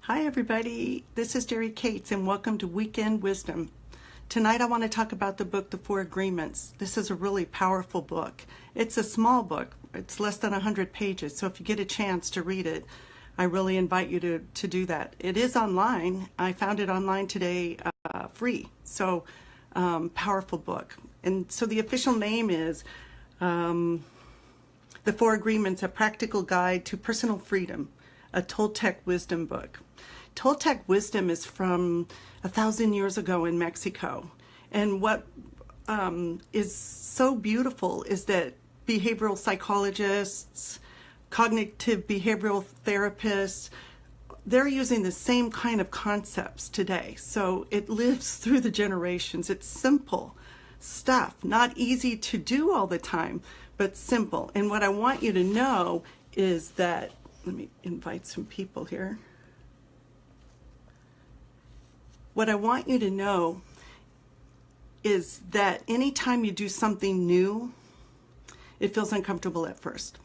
Hi everybody, this is Jerry Cates and welcome to Weekend Wisdom. Tonight I want to talk about the book, The Four Agreements. This is a really powerful book. It's a small book. It's less than 100 pages, so if you get a chance to read it, I really invite you to do that. It is online. I found it online today free, so powerful book. And so the official name is The Four Agreements, A Practical Guide to Personal Freedom, a Toltec wisdom book. Toltec wisdom is from 1,000 years ago in Mexico. And what is so beautiful is that behavioral psychologists, cognitive behavioral therapists, they're using the same kind of concepts today. So it lives through the generations. It's simple stuff, not easy to do all the time, but simple. And what I want you to know is that, let me invite some people here. What I want you to know is that anytime you do something new, it feels uncomfortable at first.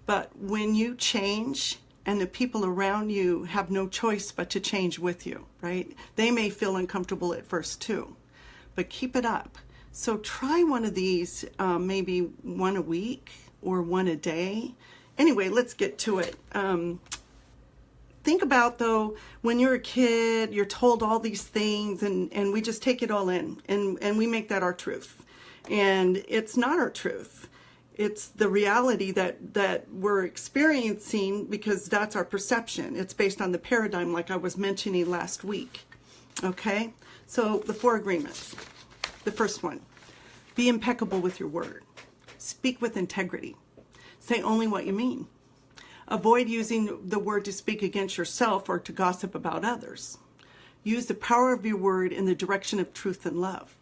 But when you change and the people around you have no choice but to change with you, right? They may feel uncomfortable at first too, but keep it up. So try one of these, maybe one a week or one a day. Anyway, let's get to it. Think about, though, when you're a kid, you're told all these things and we just take it all in and we make that our truth. And it's not our truth. It's the reality that we're experiencing because that's our perception. It's based on the paradigm like I was mentioning last week. Okay? So the four agreements. The first one, be impeccable with your word. Speak with integrity. Say only what you mean. Avoid using the word to speak against yourself or to gossip about others. Use the power of your word in the direction of truth and love.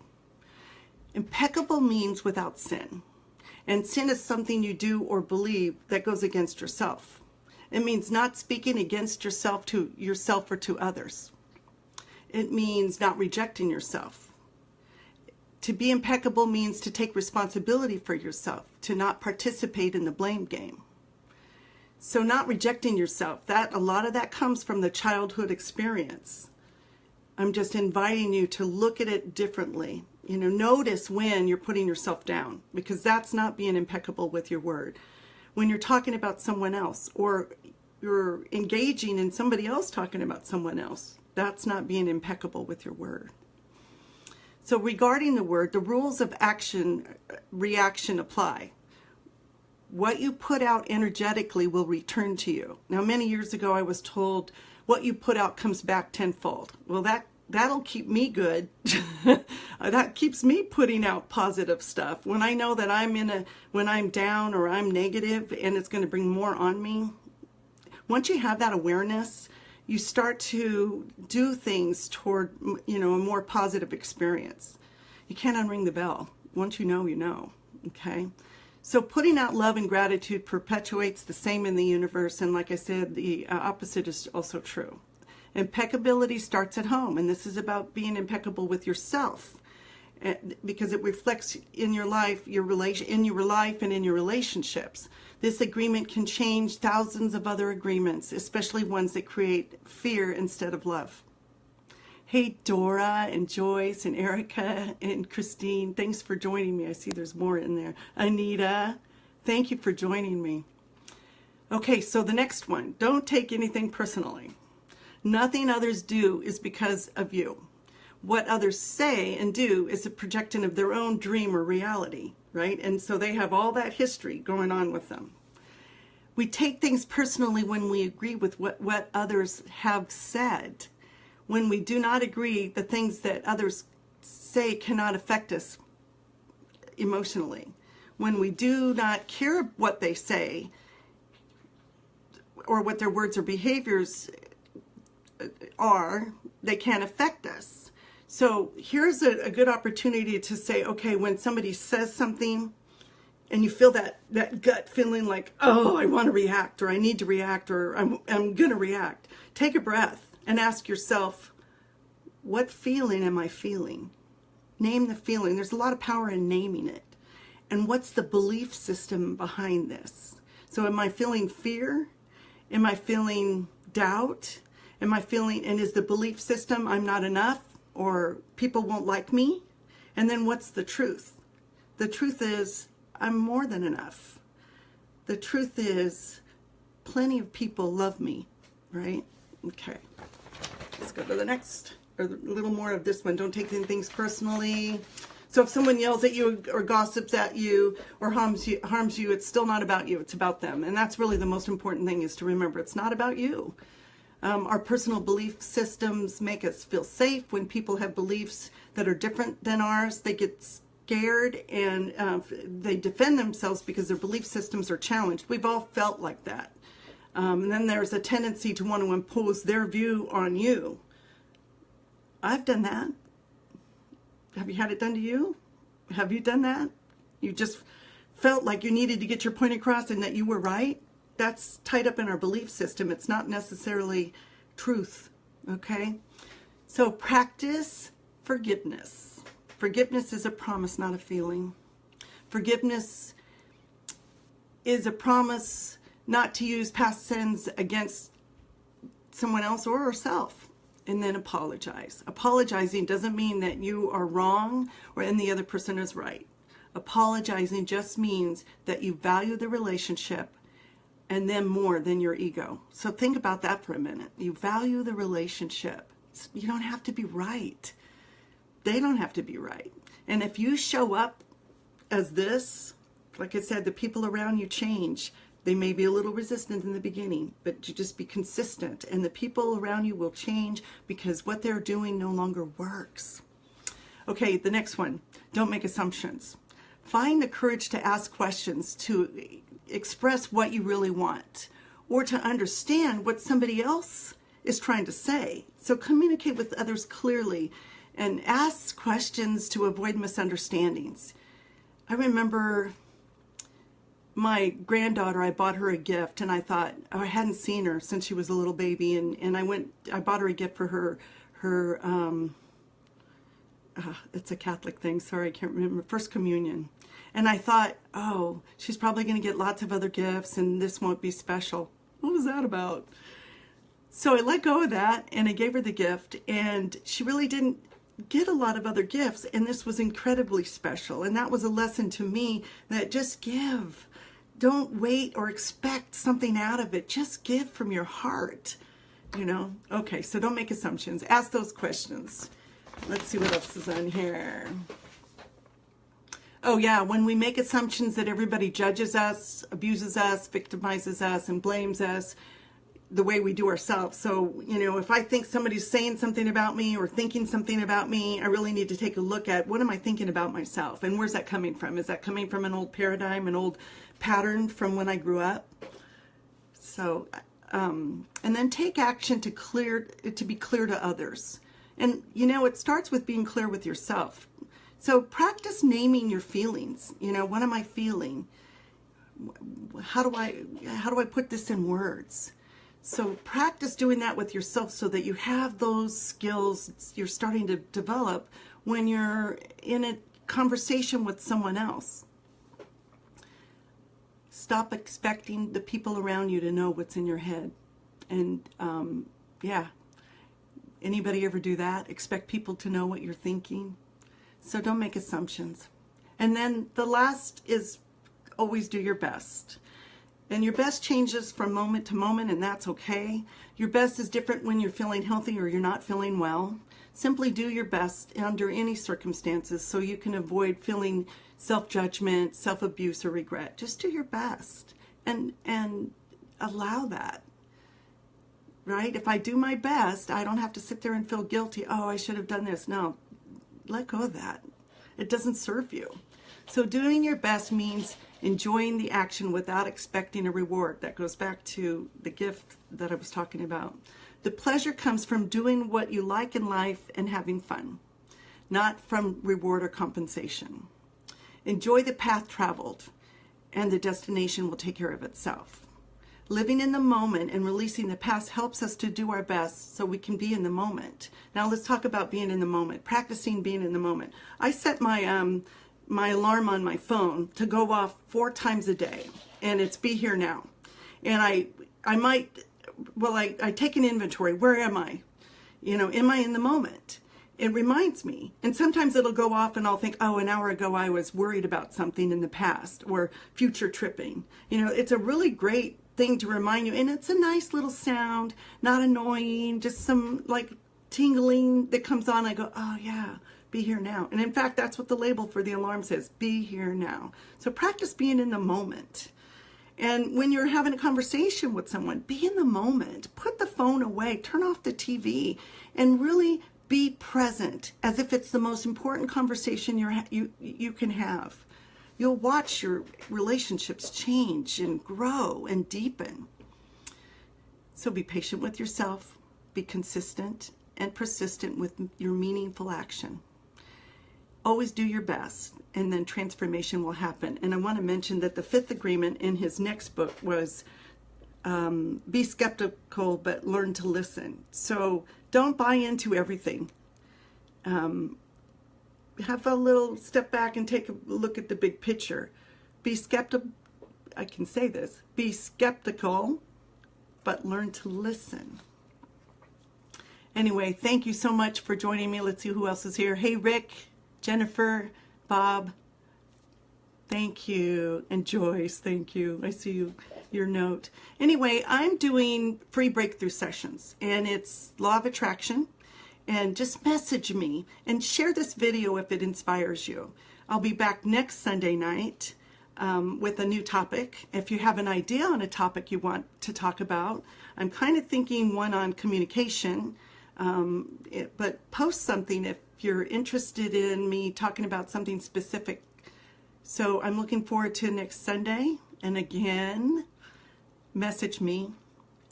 Impeccable means without sin. And sin is something you do or believe that goes against yourself. It means not speaking against yourself or to others. It means not rejecting yourself. To be impeccable means to take responsibility for yourself, to not participate in the blame game. So not rejecting yourself, a lot of that comes from the childhood experience. I'm just inviting you to look at it differently. Notice when you're putting yourself down, because that's not being impeccable with your word. When you're talking about someone else or you're engaging in somebody else talking about someone else, that's not being impeccable with your word. So regarding the word, the rules of reaction apply. What you put out energetically will return to you. Now, many years ago, I was told what you put out comes back tenfold. Well, that'll keep me good. That keeps me putting out positive stuff. When I know that when I'm down or I'm negative and it's going to bring more on me, once you have that awareness, you start to do things toward, a more positive experience. You can't unring the bell. Once you know, okay? So putting out love and gratitude perpetuates the same in the universe. And like I said, the opposite is also true. Impeccability starts at home. And this is about being impeccable with yourself, because it reflects in your life, in your life and in your relationships. This agreement can change thousands of other agreements, especially ones that create fear instead of love. Hey, Dora and Joyce and Erica and Christine, thanks for joining me. I see there's more in there. Anita, thank you for joining me. Okay, so the next one, don't take anything personally. Nothing others do is because of you. What others say and do is a projection of their own dream or reality, right? And so they have all that history going on with them. We take things personally when we agree with what others have said. When we do not agree, the things that others say cannot affect us emotionally. When we do not care what they say or what their words or behaviors are, they can't affect us. So here's a good opportunity to say, okay, when somebody says something and you feel that gut feeling like, oh, I want to react, or I need to react, or I'm going to react, take a breath and ask yourself, what feeling am I feeling? Name the feeling. There's a lot of power in naming it. And what's the belief system behind this? So am I feeling fear? Am I feeling doubt? Am I feeling, and is the belief system I'm not enough or people won't like me? And then what's the truth? The truth is I'm more than enough. The truth is plenty of people love me, right? Okay, let's go to the next, or a little more of this one. Don't take things personally. So if someone yells at you or gossips at you or harms you, it's still not about you, it's about them. And that's really the most important thing, is to remember it's not about you. Our personal belief systems make us feel safe. When people have beliefs that are different than ours, they get scared and they defend themselves because their belief systems are challenged. We've all felt like that. And then there's a tendency to want to impose their view on you. I've done that. Have you had it done to you? Have you done that? You just felt like you needed to get your point across and that you were right? That's tied up in our belief system. It's not necessarily truth, okay? So practice forgiveness. Forgiveness is a promise, not a feeling. Forgiveness is a promise not to use past sins against someone else or ourselves. And then apologize. Apologizing doesn't mean that you are wrong and the other person is right. Apologizing just means that you value the relationship and then more than your ego. So think about that for a minute. You value the relationship. You don't have to be right. They don't have to be right. And if you show up as this, like I said, the people around you change. They may be a little resistant in the beginning, but you just be consistent and the people around you will change because what they're doing no longer works. Okay, the next one, don't make assumptions. Find the courage to ask questions, to express what you really want, or to understand what somebody else is trying to say. So communicate with others clearly and ask questions to avoid misunderstandings. I remember my granddaughter, I bought her a gift and I thought, oh, I hadn't seen her since she was a little baby, and I bought her a gift for her it's a Catholic thing, sorry, I can't remember, First Communion. And I thought, oh, she's probably going to get lots of other gifts and this won't be special. What was that about? So I let go of that and I gave her the gift, and she really didn't get a lot of other gifts, and this was incredibly special. And that was a lesson to me that just give. Don't wait or expect something out of it. Just give from your heart, you know? Okay, so don't make assumptions. Ask those questions. Let's see what else is on here. Oh yeah, when we make assumptions that everybody judges us, abuses us, victimizes us, and blames us the way we do ourselves. So, you know, if I think somebody's saying something about me or thinking something about me, I really need to take a look at what am I thinking about myself, and where's that coming from? Is that coming from an old paradigm, an old pattern from when I grew up? So, and then take action to be clear to others. And, you know, it starts with being clear with yourself. So practice naming your feelings. You know, what am I feeling? How do I put this in words? So practice doing that with yourself so that you have those skills you're starting to develop when you're in a conversation with someone else. Stop expecting the people around you to know what's in your head. And yeah, anybody ever do that? Expect people to know what you're thinking? So don't make assumptions. And then the last is always do your best. And your best changes from moment to moment, and that's okay. Your best is different when you're feeling healthy or you're not feeling well. Simply do your best under any circumstances so you can avoid feeling self-judgment, self-abuse, or regret. Just do your best and allow that, right? If I do my best, I don't have to sit there and feel guilty. Oh, I should have done this. No, let go of that. It doesn't serve you. So doing your best means enjoying the action without expecting a reward. That goes back to the gift that I was talking about. The pleasure comes from doing what you like in life and having fun, not from reward or compensation. Enjoy the path traveled, and the destination will take care of itself. Living in the moment and releasing the past helps us to do our best so we can be in the moment. Now let's talk about being in the moment, practicing being in the moment. I set my my alarm on my phone to go off 4 times a day, and it's be here now. And I might well, I take an inventory. Where am I? You know, am I in the moment? It reminds me. And sometimes it'll go off and I'll think, oh, an hour ago I was worried about something in the past, or future tripping. You know, it's a really great thing to remind you. And it's a nice little sound, not annoying, just some like tingling that comes on. I go, oh yeah, be here now. And in fact, that's what the label for the alarm says, be here now. So practice being in the moment. And when you're having a conversation with someone, be in the moment. Put the phone away, turn off the TV, and really be present as if it's the most important conversation you can have. You'll watch your relationships change and grow and deepen. So be patient with yourself, be consistent and persistent with your meaningful action. Always do your best, and then transformation will happen. And I want to mention that the fifth agreement in his next book was be skeptical, but learn to listen. So don't buy into everything. Have a little step back and take a look at the big picture. Be skeptical, I can say this, be skeptical, but learn to listen. Anyway, thank you so much for joining me. Let's see who else is here. Hey, Rick, Jennifer, Bob, thank you. And Joyce, thank you. I see your note. Anyway, I'm doing free breakthrough sessions, and it's Law of Attraction. And just message me and share this video if it inspires you. I'll be back next Sunday night with a new topic. If you have an idea on a topic you want to talk about, I'm kind of thinking one on communication, but post something if you're interested in me talking about something specific. So I'm looking forward to next Sunday. And again, message me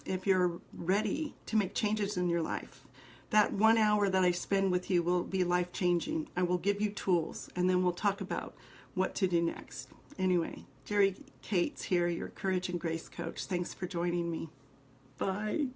if you're ready to make changes in your life. That 1 hour that I spend with you will be life-changing. I will give you tools, and then we'll talk about what to do next. Anyway, Jerry Cates here, your Courage and Grace coach. Thanks for joining me. Bye.